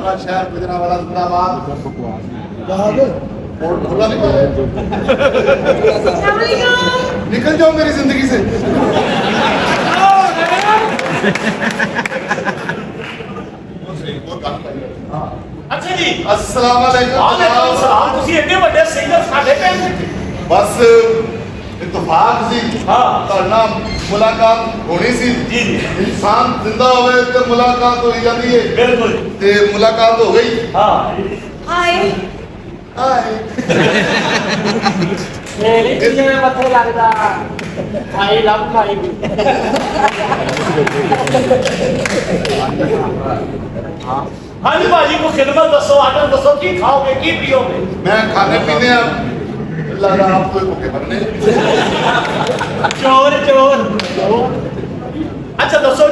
नवा शहर गुजरांवाला जिंदाबाद। और खुला निकल निकल जाओ मेरी जिंदगी से। अच्छा जी अस्सलाम वालेकुम। सलाम ਤੁਸੀਂ ਇੰਨੇ ਵੱਡੇ ਸਿੰਗਰ ਸਾਡੇ ਪਿੰਡ बस इतफाक सी हाँ। ਤੁਹਾਡੇ ਨਾਲ ਮੁਲਾਕਾਤ ਹੋਣੀ ਸੀ। जी जी इंसान जिंदा होवे तो मुलाकात हो जाती है बिल्कुल ते मुलाकात हो गई। हाँ ਹਾਏ हाय ਮੇਰੀ ਕਿਵੇਂ ਮੱਥੇ ਲੱਗਦਾ ਆਈ ਲਵ ਮਾਈ हाँ जी भाजी को खिदमत दसो आर्डर दसो की खाओगे की पियोगे मैं खाने पीने लगा आपको भूखे मरने। चोर चोर अच्छा दसो